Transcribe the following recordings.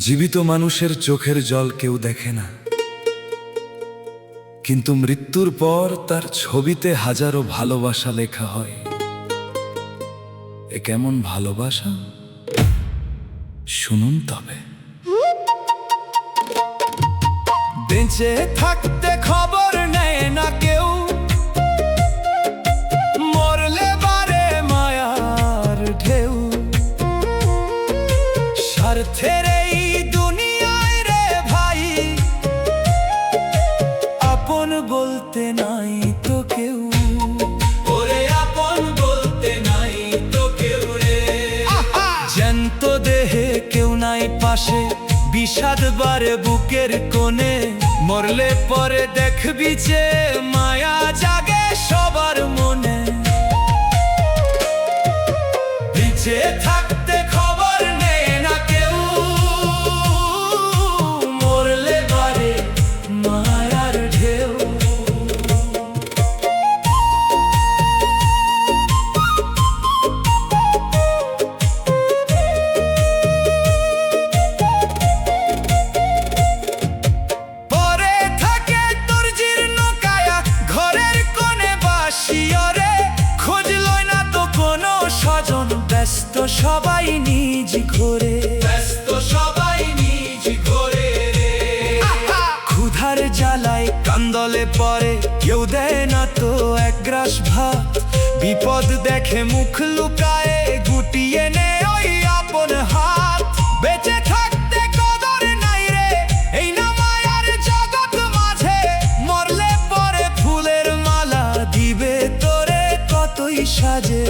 জীবিত মানুষের চোখের জল কেউ দেখে না, কিন্তু মৃত্যুর পর তার ছবিতে হাজারো ভালোবাসা লেখা হয়। এ কেমন ভালোবাসা শুনুন তবে। বেঁচে থাকতে খবর নেয় না কেউ, মরলে বারে মায়ার ঢেউ। স্বার্থের এই দুনিয়ায় রে ভাই, আপন বলতে নাই তো কেউ। ওরে আপন বলতে নাই তো কেউ রে। জ্যান্ত দেহে কেউ নাই পাশে, বিষাদ বারে বুকের কোণে। মরলে পরে দেখবি যে মায়া জাগে সবার মনে। বেঁচে থাকতে খবর নেয় না কেউ, মরলে বারে মায়ার ঢেউ। ব্যস্ত সবাই নিজ ঘরে, ব্যস্ত সবাই নিজ ঘরে রে। ক্ষুধার জ্বালায় কান্দলে পরে কেউ দেয় না তো এক গ্রাস ভাত। বিপদ দেখে মুখ লুকায়ে গুটিয়ে নে ওই আপন হাত। বেঁচে থাকতে কদর নাই রে এই না মায়ার জগৎ মাঝে। মরলে পরে ফুলের মালা দিবে তোরে কতই সাজে।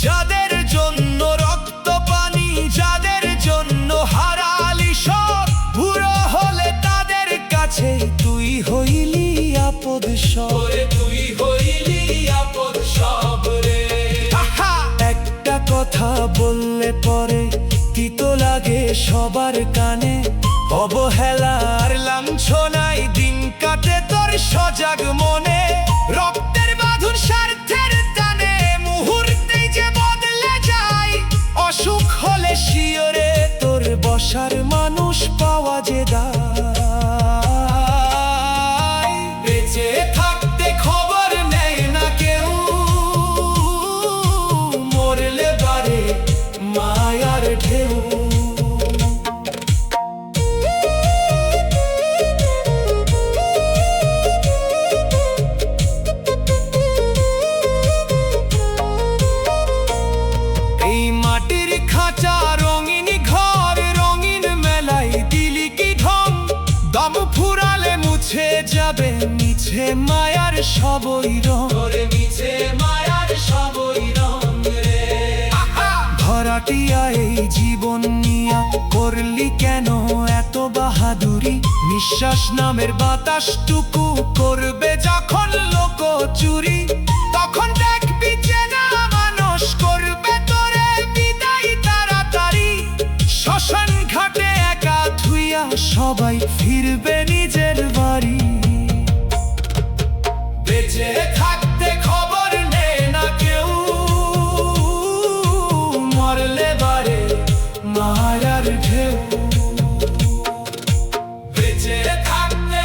যাদের জন্য রক্ত পানি, যাদের জন্য হারালি সব, বুড়ো হলে তাদের কাছে তুই হইলি আপদ সব। তুই হইলি আপদ সব রে। একটা কথা বললে পরে তিতো লাগে সবার কানে। অবহেলার লাঞ্ছনায় দিন কাটে তোর সজাগ মনে। রক্তের বাঁধন স্বার্থের টানে মুহূর্তেই যে বদলে যায়। অসুখ হলে শিয়রে তোর বসার মানুষ পাওয়া যে দায়। বেঁচে থাকতে খবর নেয় না কেউ, মরলে বারে মায়ার ঢেউ। মাটির খাঁচা রঙিন ঘর, রঙিন মেলাই দিলি কি ঢং। দম ফুরালে মুছে যাবে মিছে মায়ার সবই রং। মিছে মায়ার সবই রং রে। ভরাটিয়া এই জীবন নিয়া করলি কেন এত বাহাদুরি। নিঃশ্বাস নামের বাতাসটুকু করবে যখন লোক চুরি। তখন দেখবি চেনা মানুষ করবে তোরে বিদায় তাড়াতাড়ি। শ্মশান ঘাটে একা ধুইয়া সবাই ফিরবে নিজের বাড়ি। বেঁচে থাকতে খবর নেয় না কেউ, মরলে বারে মায়ার ঢেউ। বেঁচে থাকতে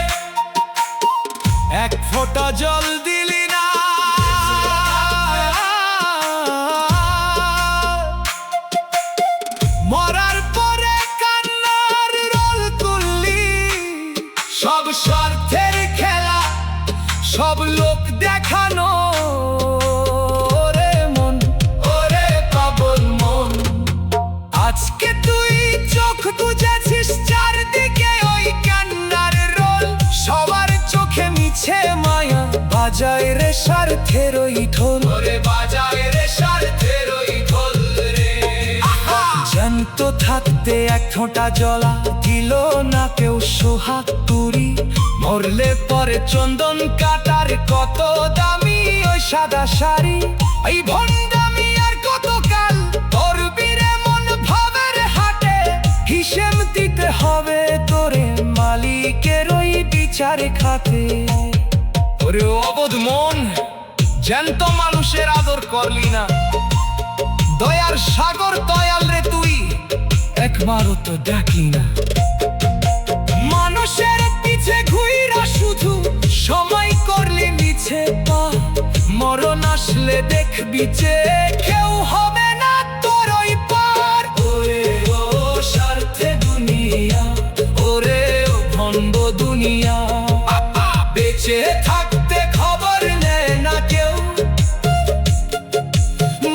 এক ফোঁটা জল দিলি না, মরার পরে কান্নার রোল তুললি। সব স্বার্থের খেলা, সব লোক দেখানো রে মন, ওরে পাগল মন। আজকে তুই চোখ বুঝেছিস চারদিকে ওই কান্নার রোল। সবার চোখে মিছে মায়া, বাজায় রে স্বার্থের ওই ঢোল। বাজায় রে স্বার্থের ওই ঢোল রে। জ্যান্ত থাকতে এক ফোঁটা জলা দিল না কেউ সোহাগ তুরি। মরলে পরে চন্দন কাটার কত দামি ওই সাদা শাড়ি, এই ভণ্ডামি আর কতকাল করবি রে মন ভাবের হাটে, হিসেব দিতে হবে তোরে মালিকের ওই বিচার খাতে। ওরে অবোধ মন, জ্যান্ত মানুষের আদর করলি না, দয়ার সাগর দয়াল রে তুই একবারও তো ডাকি না। মানুষের পিছে ঘুইরা শুধু সময় করলি মিছে পা, মরণ আসলে দেখবি যে কেউ হবে না তোর ওই পার। ওরে ও স্বার্থে দুনিয়া, ওরে ও ভণ্ড দুনিয়া, বেঁচে থাকতে খবর নেয় না কেউ,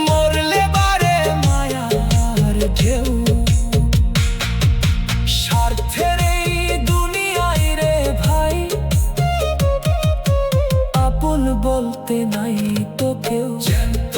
মরলে বারে মায়ার ঢেউ। স্বার্থের এই দুনিয়ায় রে ভাই, আপন বলতে নাই তো কেউ। জ্যান্ত